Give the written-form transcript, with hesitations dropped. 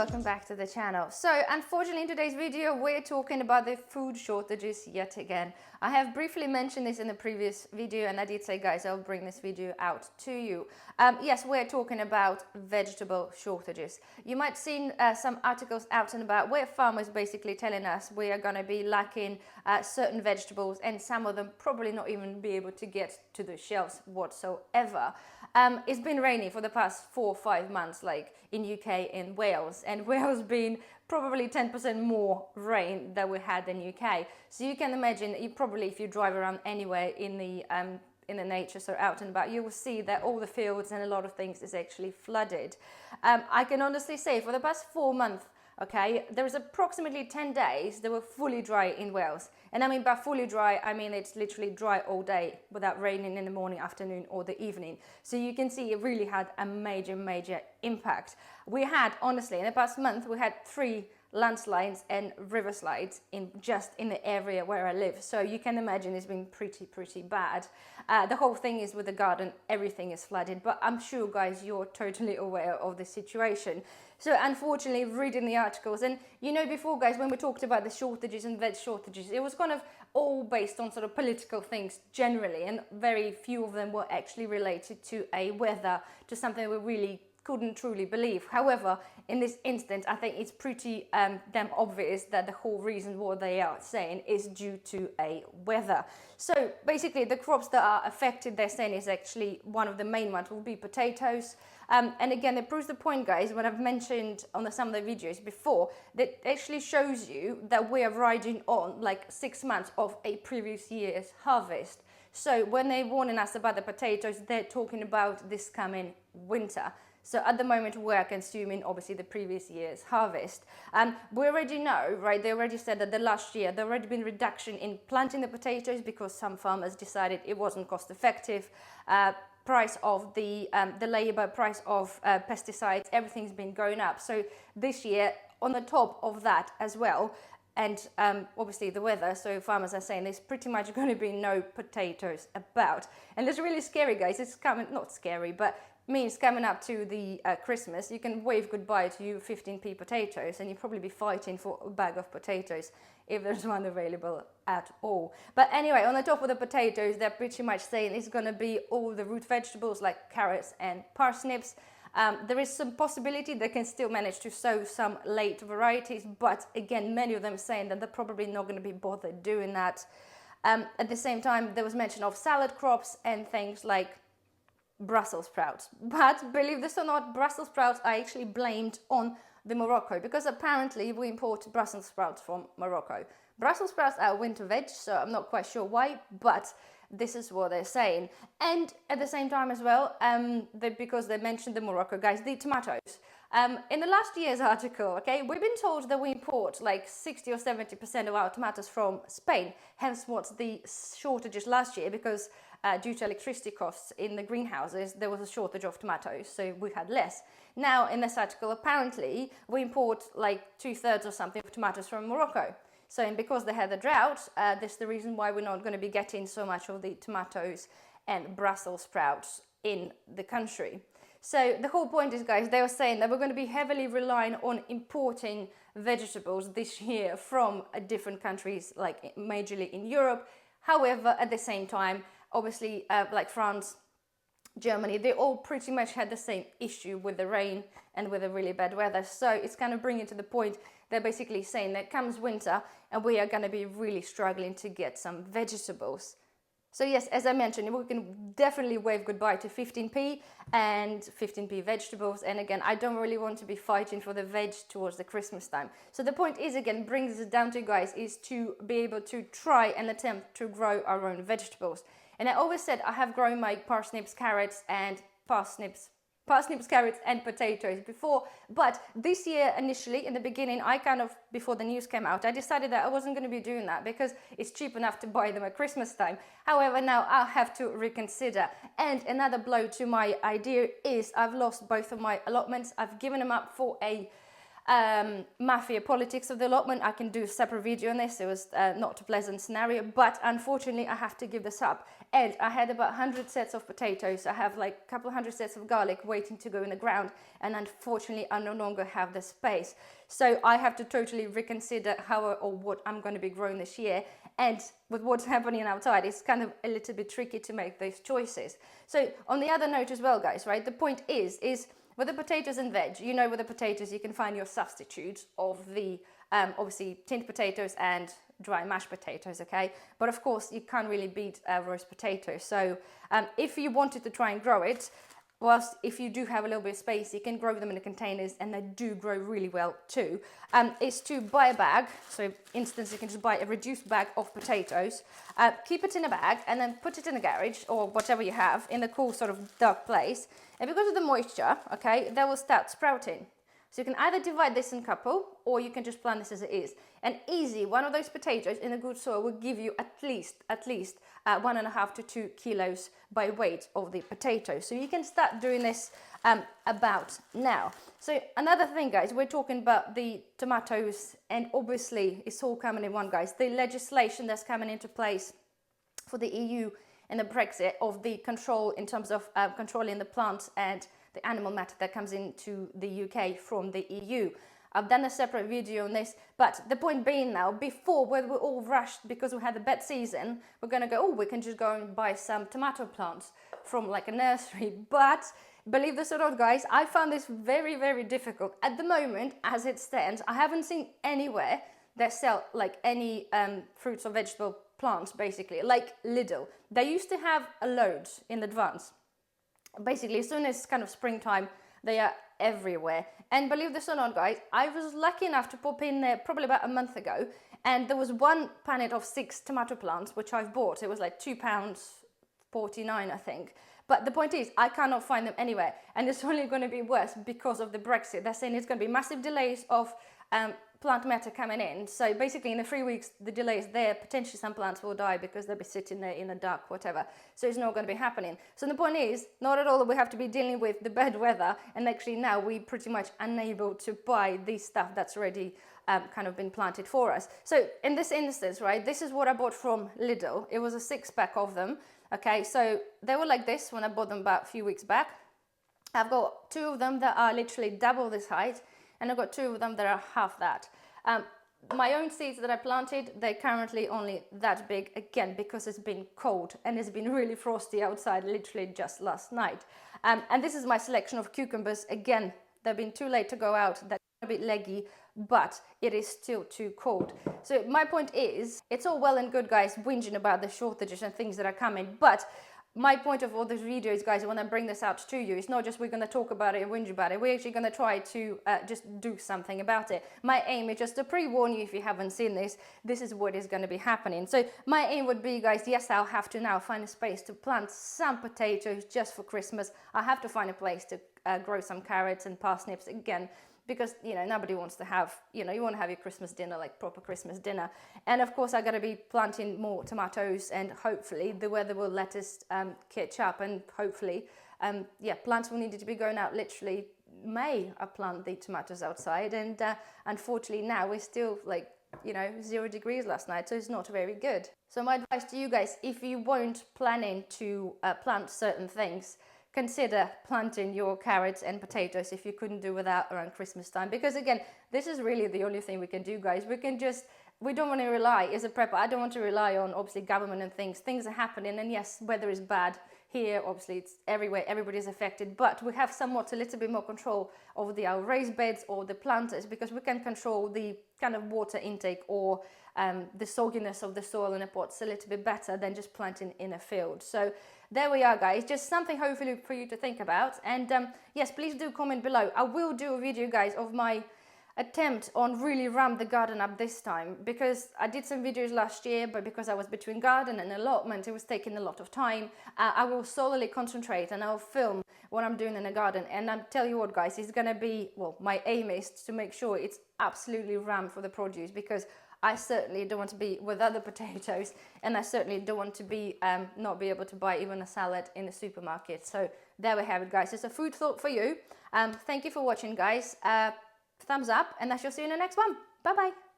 welcome back to the channel. So unfortunately in today's video we're talking about the food shortages yet again. I have briefly mentioned this in the previous video and I did say, guys, I'll bring this video out to you. Yes, we're talking about vegetable shortages. You might have seen some articles out and about where farmers basically telling us we are going to be lacking certain vegetables and some of them probably not even be able to get to the shelves whatsoever. It's been raining for the past 4 or 5 months, like in UK and Wales, and Wales being probably 10% more rain than we had in UK. So you can imagine, you probably, if you drive around anywhere in the nature, so out and about, you will see that all the fields and a lot of things is actually flooded. I can honestly say for the past 4 months, okay, there was approximately 10 days that were fully dry in Wales. And I mean by fully dry, I mean it's literally dry all day without raining in the morning, afternoon or the evening. So you can see it really had a major impact. We had, honestly, in the past month, we had 3 landslides and river slides in the area where I live. So you can imagine it's been pretty bad. The whole thing is with the garden, everything is flooded, but I'm sure, guys, you're totally aware of the situation. So unfortunately, reading the articles, and you know before, guys, when we talked about the shortages and veg shortages, it was kind of all based on sort of political things generally, and very few of them were actually related to a weather, to something we really couldn't truly believe. However, in this instance, I think it's pretty damn obvious that the whole reason what they are saying is due to a weather. So basically the crops that are affected, they're saying, is actually one of the main ones will be potatoes. And again, it proves the point, guys, what I've mentioned on some of the videos before, that actually shows you that we are riding on like 6 months of a previous year's harvest. So when they're warning us about the potatoes, they're talking about this coming winter. So at the moment we're consuming obviously the previous year's harvest. We already know, right, they already said that the last year there already been reduction in planting the potatoes because some farmers decided it wasn't cost effective. Price of the labour, price of pesticides, everything's been going up. So this year, on the top of that as well, and obviously the weather, so farmers are saying there's pretty much going to be no potatoes about. And it's really scary, guys. It's coming, not scary, but means coming up to the Christmas, you can wave goodbye to your 15p potatoes and you'll probably be fighting for a bag of potatoes if there's one available at all. But anyway, on the top of the potatoes, they're pretty much saying it's going to be all the root vegetables like carrots and parsnips. There is some possibility they can still manage to sow some late varieties, but again, many of them saying that they're probably not going to be bothered doing that. At the same time, there was mention of salad crops and things like Brussels sprouts, but believe this or not, Brussels sprouts are actually blamed on the Morocco, because apparently we import Brussels sprouts from Morocco. Brussels sprouts are winter veg, so I'm not quite sure why, but this is what they're saying. And at the same time as well, because they mentioned the Morocco, guys, the tomatoes. In the last year's article, okay, we've been told that we import like 60 or 70% of our tomatoes from Spain, hence what's the shortages last year, because due to electricity costs in the greenhouses, there was a shortage of tomatoes, so we had less. Now, in this article, apparently, we import like 2/3 or something of tomatoes from Morocco. So, and because they had a drought, this is the reason why we're not going to be getting so much of the tomatoes and Brussels sprouts in the country. So the whole point is, guys, they were saying that we're going to be heavily relying on importing vegetables this year from different countries, like majorly in Europe. However, at the same time, obviously, like France, Germany, they all pretty much had the same issue with the rain and with the really bad weather. So it's kind of bringing to the point, they're basically saying that comes winter and we are going to be really struggling to get some vegetables. So yes, as I mentioned, we can definitely wave goodbye to 15p and 15p vegetables. And again, I don't really want to be fighting for the veg towards the Christmas time. So the point is, again, brings us down to, guys, is to be able to try and attempt to grow our own vegetables. And I always said I have grown my parsnips, carrots and carrots and potatoes before, but this year initially, in the beginning, I kind of, before the news came out, I decided that I wasn't going to be doing that because it's cheap enough to buy them at Christmas time. However, now I'll have to reconsider. And another blow to my idea is I've lost both of my allotments. I've given them up for a mafia politics of the allotment. I can do a separate video on this. It was not a pleasant scenario, but unfortunately I have to give this up. And I had about 100 sets of potatoes. I have like a couple of hundred sets of garlic waiting to go in the ground, and unfortunately I no longer have the space. So I have to totally reconsider how or what I'm going to be growing this year. And with what's happening outside, it's kind of a little bit tricky to make those choices. So on the other note as well, guys, right, the point is with the potatoes and veg, you know, with the potatoes you can find your substitutes of the obviously tinned potatoes and dry mashed potatoes, okay? But of course you can't really beat roast potatoes. So if you wanted to try and grow it, whilst if you do have a little bit of space, you can grow them in the containers, and they do grow really well too, is to buy a bag. So instance, you can just buy a reduced bag of potatoes, keep it in a bag, and then put it in the garage or whatever you have in a cool sort of dark place. And because of the moisture, okay, they will start sprouting. So you can either divide this in a couple, or you can just plant this as it is. And easy, one of those potatoes in a good soil will give you at least 1.5 to 2 kilos by weight of the potato. So you can start doing this about now. So another thing, guys, we're talking about the tomatoes, and obviously it's all coming in one, guys. The legislation that's coming into place for the EU and the Brexit of the control in terms of controlling the plants and the animal matter that comes into the UK from the EU. I've done a separate video on this, but the point being now, before where we're all rushed because we had a bad season, we're going to go, oh, we can just go and buy some tomato plants from like a nursery. But believe this or not, guys, I found this very, very difficult. At the moment, as it stands, I haven't seen anywhere that sell like any fruits or vegetable plants, basically, like Lidl. They used to have a load in advance. Basically, as soon as kind of springtime, they are everywhere. And believe this or not, guys, I was lucky enough to pop in there probably about a month ago, and there was one panet of 6 tomato plants which I've bought. It was like £2.49, I think. But the point is, I cannot find them anywhere, and it's only going to be worse because of the Brexit. They're saying it's going to be massive delays of plant matter coming in. So basically in the 3 weeks the delay is there, potentially some plants will die because they'll be sitting there in the dark, whatever. So it's not going to be happening. So the point is not at all that we have to be dealing with the bad weather, and actually now we pretty much unable to buy this stuff that's already kind of been planted for us. So in this instance, right, this is what I bought from Lidl. It was a 6-pack of them. Okay, so they were like this when I bought them about a few weeks back. I've got 2 of them that are literally double this height, and I've got 2 of them that are half that. My own seeds that I planted, they're currently only that big, again, because it's been cold and it's been really frosty outside literally just last night. And this is my selection of cucumbers. Again, they've been too late to go out. They're a bit leggy, but it is still too cold. So my point is, it's all well and good, guys, whinging about the shortages and things that are coming, but my point of all these videos, guys, when I bring this out to you, it's not just we're going to talk about it and whinge about it. We're actually going to try to just do something about it. My aim is just to pre-warn you, if you haven't seen this, this is what is going to be happening. So my aim would be, guys, yes, I'll have to now find a space to plant some potatoes just for Christmas. I have to find a place to grow some carrots and parsnips again, because, you know, nobody wants to have, you know, you want to have your Christmas dinner, like proper Christmas dinner. And of course I got to be planting more tomatoes, and hopefully the weather will let us catch up, and hopefully yeah, plants will need to be going out literally May. I plant the tomatoes outside, and unfortunately now we're still like, you know, 0 degrees last night, so it's not very good. So my advice to you guys, if you weren't planning to plant certain things, consider planting your carrots and potatoes if you couldn't do without around Christmas time, because again, this is really the only thing we can do, guys. We don't want to rely, as a prepper, I don't want to rely on obviously government and things are happening, and yes, weather is bad here, obviously it's everywhere, everybody's affected, but we have somewhat a little bit more control over our raised beds or the planters, because we can control the kind of water intake or the sogginess of the soil in the pots a little bit better than just planting in a field. So there we are, guys, just something hopefully for you to think about. And yes, please do comment below. I will do a video, guys, of my attempt on really ramp the garden up this time, because I did some videos last year, but because I was between garden and allotment, it was taking a lot of time. I will solely concentrate and I'll film what I'm doing in the garden, and I'll tell you what, guys, it's gonna be, well, my aim is to make sure it's absolutely ramped for the produce, because I certainly don't want to be with other potatoes, and I certainly don't want to be not be able to buy even a salad in the supermarket. So there we have it, guys. It's a food thought for you. Thank you for watching, guys. thumbs up, and I shall see you in the next one. Bye bye.